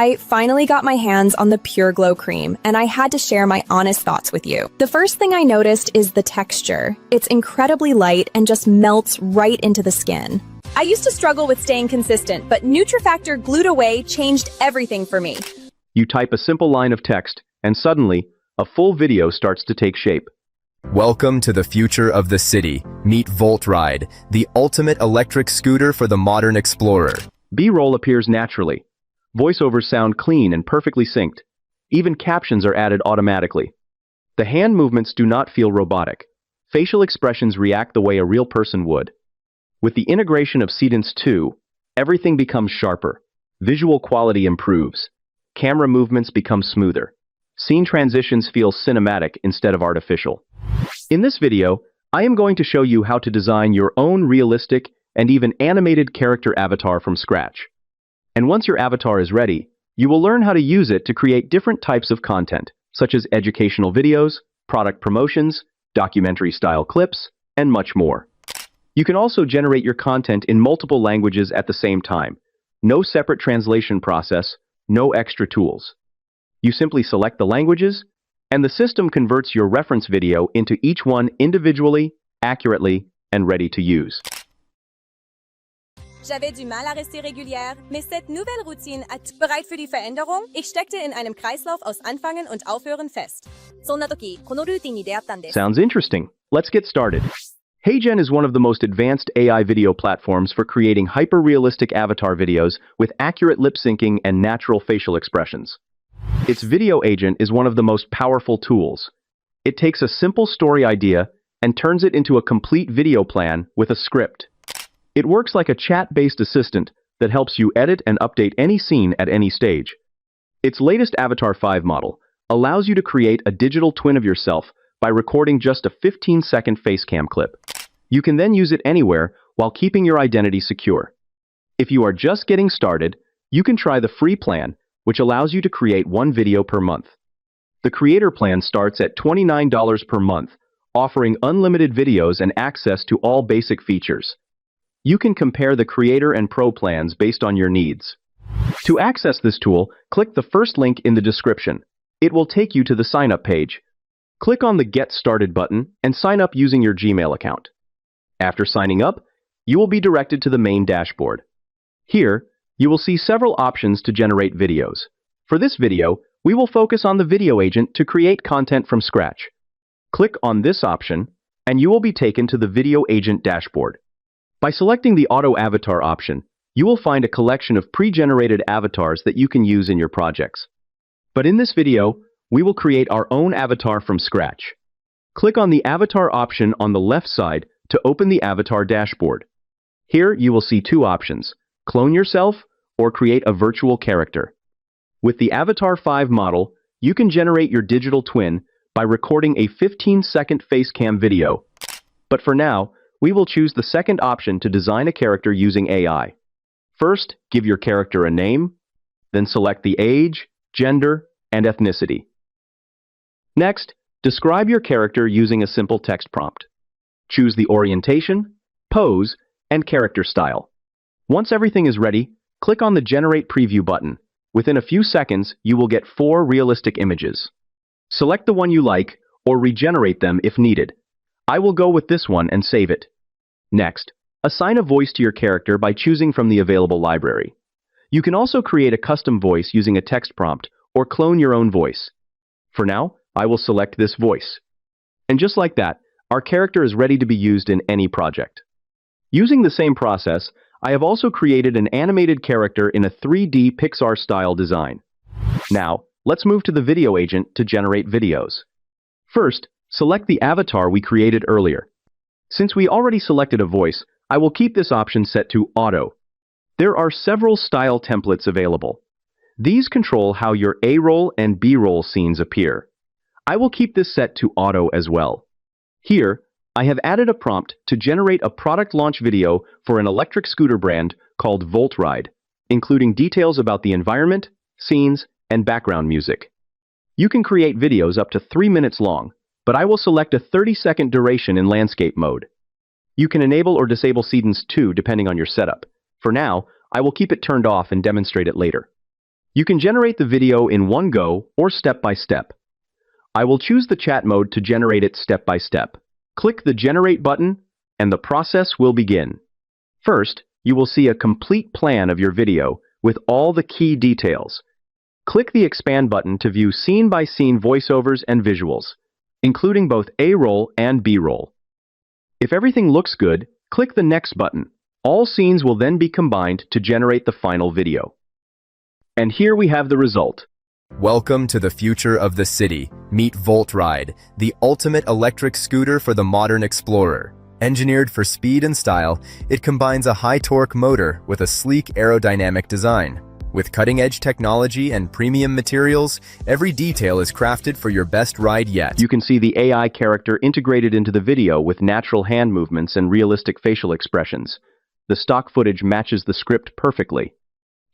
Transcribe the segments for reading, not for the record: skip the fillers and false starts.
I finally got my hands on the Pure Glow Cream, and I had to share my honest thoughts with you. The first thing I noticed is the texture. It's incredibly light and just melts right into the skin. I used to struggle with staying consistent, but NutriFactor Glued Away changed everything for me. You type a simple line of text, and suddenly, a full video starts to take shape. Welcome to the future of the city. Meet VoltRide, the ultimate electric scooter for the modern explorer. B-roll appears naturally. Voiceovers sound clean and perfectly synced. Even captions are added automatically. The hand movements do not feel robotic. Facial expressions react the way a real person would. With the integration of Seedance 2, everything becomes sharper. Visual quality improves. Camera movements become smoother. Scene transitions feel cinematic instead of artificial. In this video, I am going to show you how to design your own realistic and even animated character avatar from scratch. And once your avatar is ready, you will learn how to use it to create different types of content, such as educational videos, product promotions, documentary-style clips, and much more. You can also generate your content in multiple languages at the same time. No separate translation process, no extra tools. You simply select the languages, and the system converts your reference video into each one individually, accurately, and ready to use. J'avais du mal à rester régulière, mais cette nouvelle Routine hat bereit für die Veränderung. Ich steckte in einem Kreislauf aus Anfangen und Aufhören fest. そんな時、このルーティンに出会ったんです。 Sounds interesting. Let's get started. HeyGen is one of the most advanced AI video platforms for creating hyper-realistic avatar videos with accurate lip syncing and natural facial expressions. Its video agent is one of the most powerful tools. It takes a simple story idea and turns it into a complete video plan with a script. It works like a chat-based assistant that helps you edit and update any scene at any stage. Its latest Avatar 5 model allows you to create a digital twin of yourself by recording just a 15-second facecam clip. You can then use it anywhere while keeping your identity secure. If you are just getting started, you can try the free plan, which allows you to create one video per month. The creator plan starts at $29 per month, offering unlimited videos and access to all basic features. You can compare the Creator and Pro plans based on your needs. To access this tool, click the first link in the description. It will take you to the sign-up page. Click on the Get Started button and sign up using your Gmail account. After signing up, you will be directed to the main dashboard. Here, you will see several options to generate videos. For this video, we will focus on the video agent to create content from scratch. Click on this option, and you will be taken to the video agent dashboard. By selecting the Auto Avatar option, you will find a collection of pre-generated avatars that you can use in your projects. But in this video, we will create our own avatar from scratch. Click on the Avatar option on the left side to open the Avatar dashboard. Here you will see two options: clone yourself or create a virtual character. With the Avatar 5 model, you can generate your digital twin by recording a 15-second facecam video. But for now, we will choose the second option to design a character using AI. First, give your character a name, then select the age, gender, and ethnicity. Next, describe your character using a simple text prompt. Choose the orientation, pose, and character style. Once everything is ready, click on the Generate Preview button. Within a few seconds, you will get 4 realistic images. Select the one you like, or regenerate them if needed. I will go with this one and save it. Next, assign a voice to your character by choosing from the available library. You can also create a custom voice using a text prompt or clone your own voice. For now, I will select this voice. And just like that, our character is ready to be used in any project. Using the same process, I have also created an animated character in a 3D Pixar-style design. Now, let's move to the video agent to generate videos. First, select the avatar we created earlier. Since we already selected a voice, I will keep this option set to Auto. There are several style templates available. These control how your A-roll and B-roll scenes appear. I will keep this set to Auto as well. Here, I have added a prompt to generate a product launch video for an electric scooter brand called VoltRide, including details about the environment, scenes, and background music. You can create videos up to 3 minutes long, but I will select a 30-second duration in landscape mode. You can enable or disable Seedance 2 depending on your setup. For now, I will keep it turned off and demonstrate it later. You can generate the video in one go or step by step. I will choose the chat mode to generate it step by step. Click the Generate button, and the process will begin. First, you will see a complete plan of your video with all the key details. Click the Expand button to view scene-by-scene voiceovers and visuals, including both A-roll and B-roll. If everything looks good, click the Next button. All scenes will then be combined to generate the final video. And here we have the result. Welcome to the future of the city. Meet VoltRide, the ultimate electric scooter for the modern explorer. Engineered for speed and style, it combines a high-torque motor with a sleek aerodynamic design. With cutting-edge technology and premium materials, every detail is crafted for your best ride yet. You can see the AI character integrated into the video with natural hand movements and realistic facial expressions. The stock footage matches the script perfectly.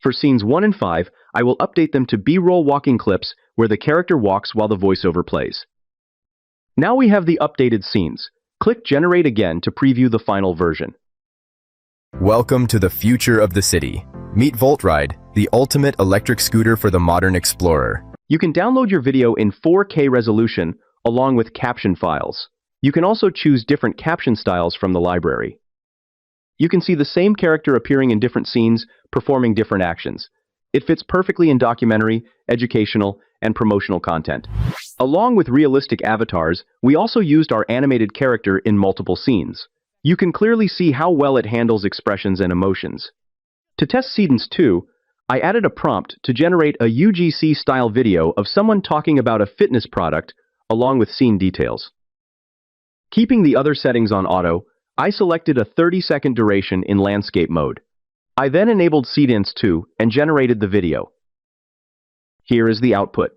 For scenes 1 and 5, I will update them to B-roll walking clips where the character walks while the voiceover plays. Now we have the updated scenes. Click Generate again to preview the final version. Welcome to the future of the city. Meet VoltRide, the ultimate electric scooter for the modern explorer. You can download your video in 4K resolution along with caption files. You can also choose different caption styles from the library. You can see the same character appearing in different scenes, performing different actions. It fits perfectly in documentary, educational, and promotional content. Along with realistic avatars, we also used our animated character in multiple scenes. You can clearly see how well it handles expressions and emotions. To test Seedance 2, I added a prompt to generate a UGC-style video of someone talking about a fitness product, along with scene details. Keeping the other settings on auto, I selected a 30-second duration in landscape mode. I then enabled Seedance 2 and generated the video. Here is the output.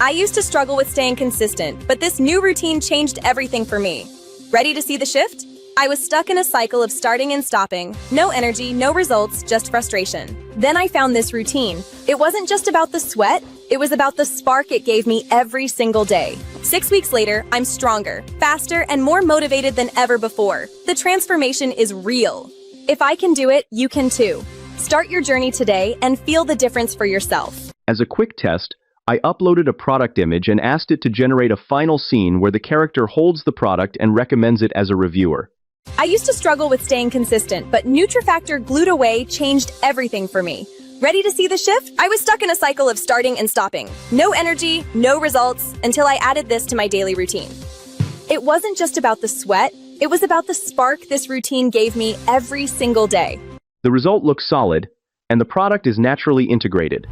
I used to struggle with staying consistent, but this new routine changed everything for me. Ready to see the shift? I was stuck in a cycle of starting and stopping. No energy, no results, just frustration. Then I found this routine. It wasn't just about the sweat, it was about the spark it gave me every single day. 6 weeks later, I'm stronger, faster, and more motivated than ever before. The transformation is real. If I can do it, you can too. Start your journey today and feel the difference for yourself. As a quick test, I uploaded a product image and asked it to generate a final scene where the character holds the product and recommends it as a reviewer. I used to struggle with staying consistent, but Nutrifactor Glued Away changed everything for me. Ready to see the shift? I was stuck in a cycle of starting and stopping. No energy, no results, until I added this to my daily routine. It wasn't just about the sweat, it was about the spark this routine gave me every single day. The result looks solid, and the product is naturally integrated.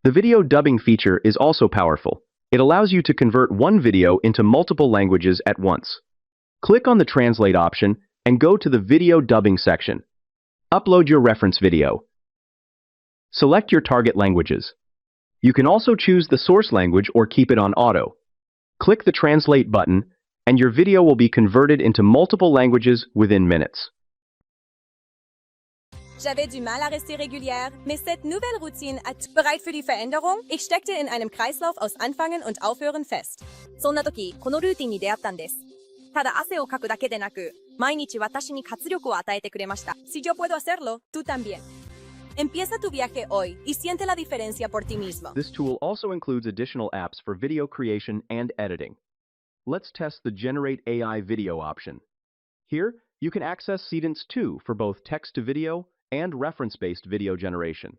The video dubbing feature is also powerful. It allows you to convert one video into multiple languages at once. Click on the Translate option and go to the Video Dubbing section. Upload your reference video. Select your target languages. You can also choose the source language or keep it on auto. Click the Translate button, and your video will be converted into multiple languages within minutes. J'avais du mal à rester régulière, mais cette nouvelle Routine hat bereit für die Veränderung? Ich steckte in einem Kreislauf aus Anfangen und Aufhören fest. そんな時、このルーティンに出会ったんです。ただ汗をかくだけでなく、毎日私に活力を与えてくれました。Si yo puedo hacerlo, tú también. Empieza tu viaje hoy y siente la diferencia por ti mismo. This tool also includes additional apps for video creation and editing. Let's test the Generate AI Video option. Here, you can access Seedance 2 for both text-to-video and reference-based video generation.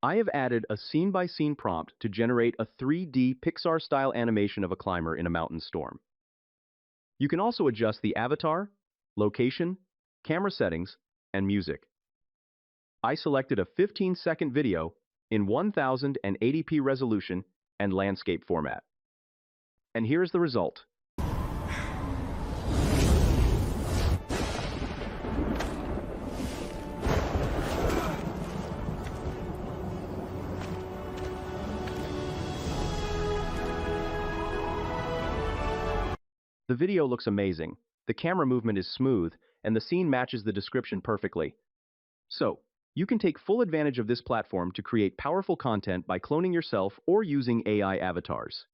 I have added a scene-by-scene prompt to generate a 3D Pixar-style animation of a climber in a mountain storm. You can also adjust the avatar, location, camera settings, and music. I selected a 15-second video in 1080p resolution and landscape format. And here's the result. The video looks amazing, the camera movement is smooth, and the scene matches the description perfectly. So, you can take full advantage of this platform to create powerful content by cloning yourself or using AI avatars.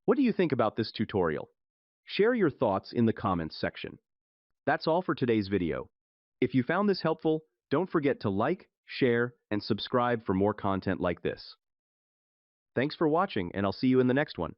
What do you think about this tutorial? Share your thoughts in the comments section. That's all for today's video. If you found this helpful, don't forget to like, share, and subscribe for more content like this. Thanks for watching, and I'll see you in the next one.